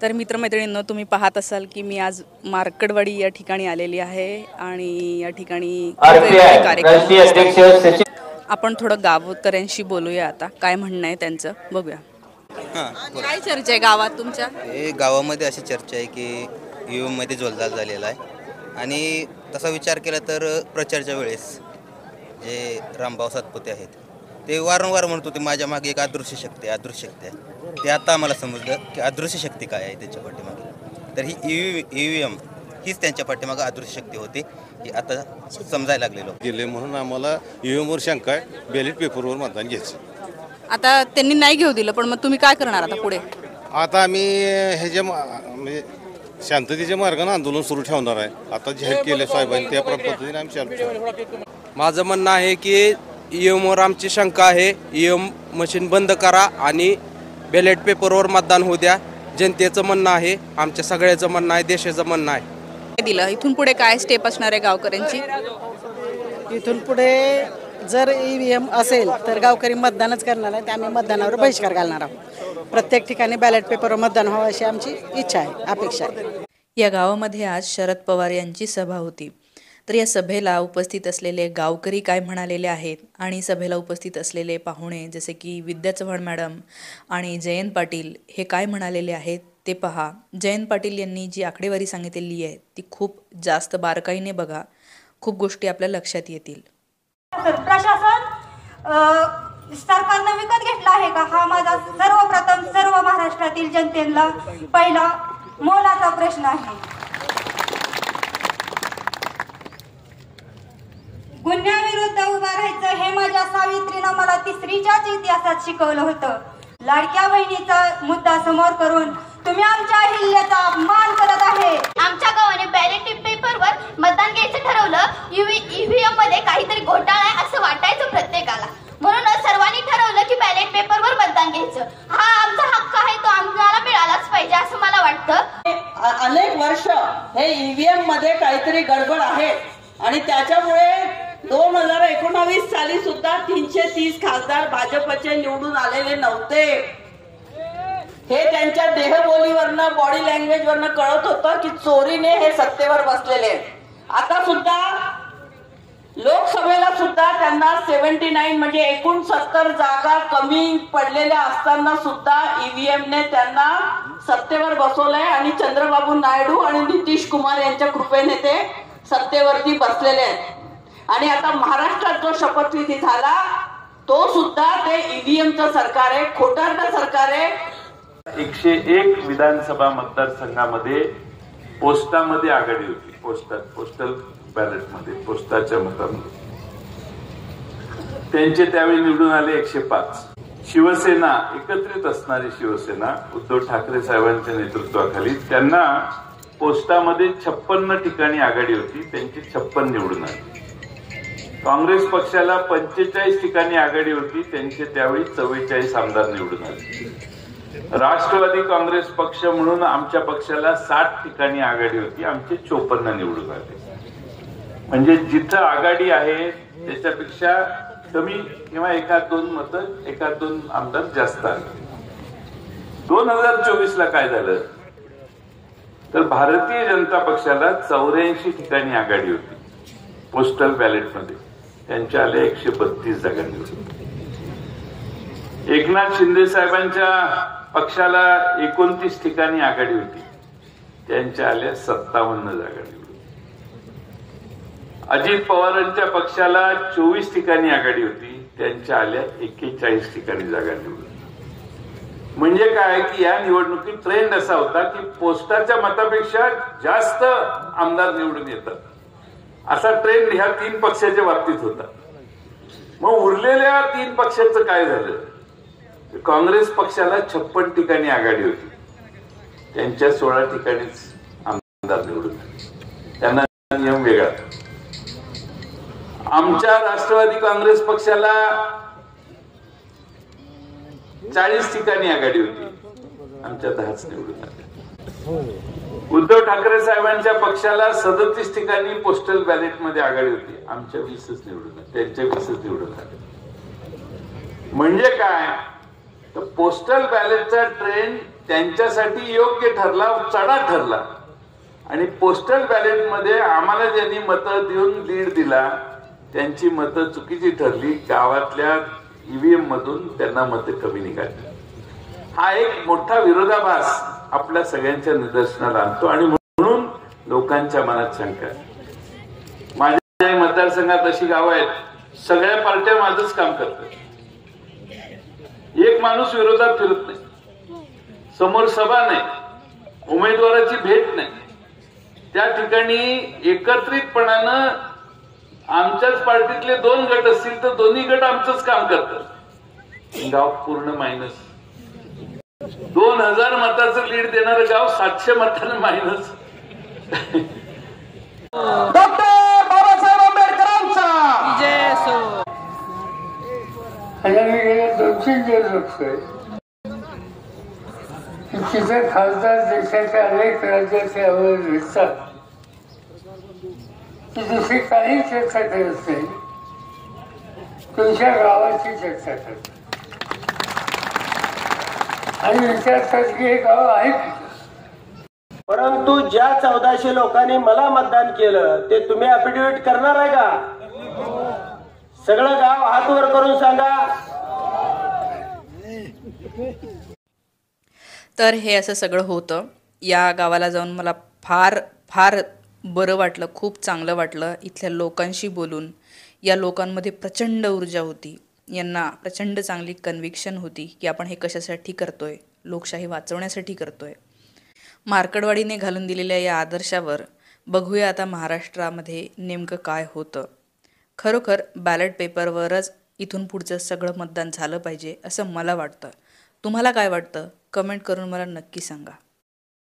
तर मित्रमैत्रिणींनो, तुम्ही पाहत असाल की मी आज मार्कडवाडी या ठिकाणी आलेली आहे आणि या ठिकाणी कार्यक्रम आपण थोडं गावकऱ्यांशी बोलूया. आता काय म्हणणं आहे त्यांचं बघूया. काय चर्चा आहे गावात तुमच्या? गावामध्ये अशी चर्चा आहे की ईव्हीएम मध्ये झोलझाल झालेला आहे आणि तसा विचार केला तर प्रचाराच्या वेळेस जे रामभाऊ सातपुते आहेत ते वारंवार म्हणत होते माझ्या मागे एक अदृश्य शक्ती आहे. ते आता आम्हाला समजलं की अदृश्य शक्ती काय आहे त्याच्या पाठीमागे. तर ही ईव्हीएम हीच त्यांच्या पाठीमागे अदृश्य शक्ती होती ही आता समजायला लागलेलो गेले. म्हणून आम्हाला ईव्हीएमवर शंका आहे, बॅलेट पेपरवर मतदान घ्यायचं. आता त्यांनी नाही घेऊ दिलं, पण मग तुम्ही काय करणार आता पुढे? आता आम्ही ह्याच्या म्हणजे शांततेच्या मार्गाने आंदोलन सुरू ठेवणार आहे. आता जाहीर केले साहेबांनी त्या पद्धतीने आम्ही चालू ठेवू. माझं म्हणणं आहे की ईव्हीएमवर आमची शंका आहे. ईव्हीएम मशीन बंद करा आणि बॅलेट पेपरवर मतदान होऊ द्या. जनतेचं म्हणणं आहे, आमच्या सगळ्याचं म्हणणं आहे, देशाचं म्हणणं आहे. दिलं इथून पुढे काय स्टेप असणार आहे गावकऱ्यांची? इथून पुढे जर ईव्हीएम असेल तर गावकरी मतदानच करणार आहे. आम्ही मतदानावर बहिष्कार घालणार आहोत. प्रत्येक ठिकाणी बॅलेट पेपरवर मतदान व्हावं अशी आमची इच्छा आहे, अपेक्षा आहे. या गावामध्ये आज शरद पवार यांची सभा होती. तर या सभेला उपस्थित असलेले गावकरी काय म्हणालेले आहेत आणि सभेला उपस्थित असलेले पाहुणे जसे की विद्या चव्हाण मॅडम आणि जयंत पाटील हे काय म्हणालेले आहेत ते पहा. जयंत पाटील यांनी जी आकडेवारी सांगितलेली आहे ती खूप जास्त बारकाईने बघा, खूप गोष्टी आपल्या लक्षात येतील. प्रशासन सरकारने विकत घेतला आहे का, हा माझा सर्वप्रथम सर्व महाराष्ट्रातील जनतेला पहिला मोलाचा प्रश्न आहे. गुन्ह्याविरुद्ध उभा राहायचं हे माझ्या सावित्रीनं मला तिसरीच्याच इतिहासात शिकवलं होतं. लाडक्या बहिणीचा मुद्दा समोर करून तुम्ही आमच्या अहिल्याचा अपमान करत आहे. आमच्या गावाने बॅलेट पेपरवर मतदान घ्यायचं ठरवलं. ईव्हीएम मध्ये काहीतरी घोटाळा आहे असं वाटायचं प्रत्येकाला, म्हणून सर्वांनी ठरवलं की बॅलेट पेपरवर मतदान घ्यायचं. हा आमचा हक्क आहे, तो आम्हाला मिळालाच पाहिजे असं मला वाटतं. अनेक वर्ष हे ईव्हीएम मध्ये काहीतरी गडबड आहे आणि त्याच्यामुळे 2019 साली सुद्धा 330 खासदार भाजपचे निवडून आलेले नव्हते. हे त्यांच्या देहबोलीवरनं, बॉडी लँग्वेज वरनं कळत होतं की चोरीने हे सत्तेवर बसलेले. आता सुद्धा लोकसभेला सुद्धा त्यांना 79 म्हणजे 69 जागा कमी पडलेल्या असताना सुद्धा ईव्हीएमने त्यांना सत्तेवर बसवलंय आणि चंद्रबाबू नायडू आणि नितीश कुमार यांच्या कृपेने ते सत्तेवरती बसलेले आहेत. आणि आता महाराष्ट्रात जो शपथविधी झाला तो सुद्धा ते ईव्हीएमचं सरकार आहे, खोटारडं सरकार आहे. 101 विधानसभा मतदारसंघामध्ये पोस्टामध्ये आघाडी होती. पोस्टल बॅलेटमध्ये, पोस्टाच्या मतामध्ये त्यांचे त्यावेळी निवडून आले 105. शिवसेना, एकत्रित असणारी शिवसेना उद्धव ठाकरे साहेबांच्या नेतृत्वाखाली त्यांना पोस्टामध्ये 56 ठिकाणी आघाडी होती, त्यांची 56 निवडून आली. काँग्रेस पक्षाला 45 ठिकाणी आघाडी होती, त्यांचे त्यावेळी 44 आमदार निवडून आले. राष्ट्रवादी काँग्रेस पक्ष म्हणून आमच्या पक्षाला 60 ठिकाणी आघाडी होती, आमचे 54 निवडून आले. म्हणजे जिथं आघाडी आहे त्याच्यापेक्षा कमी किंवा एखाद दोन आमदार जास्त आले. 2024 ला काय झालं तर भारतीय जनता पक्षाला 84 ठिकाणी आघाडी होती पोस्टल बॅलेटमध्ये, त्यांच्या आल्या 132 जागा निवडून. एकनाथ शिंदे साहेबांच्या पक्षाला 29 ठिकाणी आघाडी होती, त्यांच्या आल्या 57 जागा निवडून. अजित पवारांच्या पक्षाला 24 ठिकाणी आघाडी होती, त्यांच्या आल्या 41 ठिकाणी जागा निवडून. म्हणजे काय की या निवडणुकीत ट्रेंड असा होता की पोस्टाच्या मतापेक्षा जास्त आमदार निवडून येतात, असा ट्रेंड ह्या 3 पक्षाच्या बाबतीत होता. मग उरलेल्या 3 पक्षाचं काय झालं? काँग्रेस पक्षाला 56 ठिकाणी आघाडी होती, त्यांच्या 16 ठिकाणीच आमदार निवडून आले, त्यांना नियम वेगळा. आमच्या राष्ट्रवादी काँग्रेस पक्षाला 40 ठिकाणी आघाडी होती, आमच्या 10च निवडून आले. उद्धव ठाकरे साहेबांच्या पक्षाला 37 ठिकाणी पोस्टल बॅलेटमध्ये आघाडी होती, आमच्या 20च निवडून आले, त्यांच्या 20च निवडून आले. म्हणजे काय तर पोस्टल बॅलेटचा ट्रेंड त्यांच्यासाठी योग्य ठरला, चढा ठरला. आणि पोस्टल बॅलेटमध्ये आम्हाला ज्यांनी मतं देऊन लीड दिला त्यांची मतं चुकीची ठरली. गावातल्या ईव्हीएम मधून त्यांना मतं कमी निघाली. हा एक मोठा विरोधाभास आपल्या सगळ्यांच्या निदर्शनाला आणतो आणि म्हणून लोकांच्या मनात शंका आहे. माझ्या मतदारसंघात अशी गावं आहेत सगळ्या पार्ट्या माझंच काम करतात. एक माणूस विरोधात फिरत नाही, समोर सभा नाही, उमेदवाराची भेट नाही. त्या ठिकाणी एकत्रितपणानं आमच्याच पार्टीतले 2 गट असतील तर दोन्ही गट आमचंच काम करतात. गाव पूर्ण मायनस. 2000 मताचं लीड देणारं गाव 700 मतानं मायनस. डॉक्टर बाबासाहेब आंबेडकरांचा मी गेल्या 200 दिवस बघतोय तिथे खासदार देशाच्या अनेक राज्याचे आवाज भेटतात ती दुसरी काही चर्चा करत नाही, तुमच्या गावाची चर्चा करतात आणि विचारतात की हे गाव आहे. परंतु ज्या 1400 लोकांनी मला मतदान केलं ते तुम्ही अफिडेव्हिट करणार आहे का? सगळं गाव हात वर करून सांगा. तर हे असं सगळं होतं. या गावाला जाऊन मला फार फार बरं वाटलं, खूप चांगलं वाटलं. इथल्या लोकांशी बोलून या लोकांमध्ये प्रचंड ऊर्जा होती. यांना प्रचंड चांगली कन्व्हिक्शन होती की आपण हे कशासाठी करतोय, लोकशाही वाचवण्यासाठी करतोय. मार्कडवाडीने घालून दिलेल्या या आदर्शावर बघूया आता महाराष्ट्रामध्ये नेमकं काय होतं. खरोखर बॅलेट पेपरवरच इथून पुढचं सगळं मतदान झालं पाहिजे असं मला वाटतं. तुम्हाला काय वाटतं? कमेंट करून मला नक्की सांगा.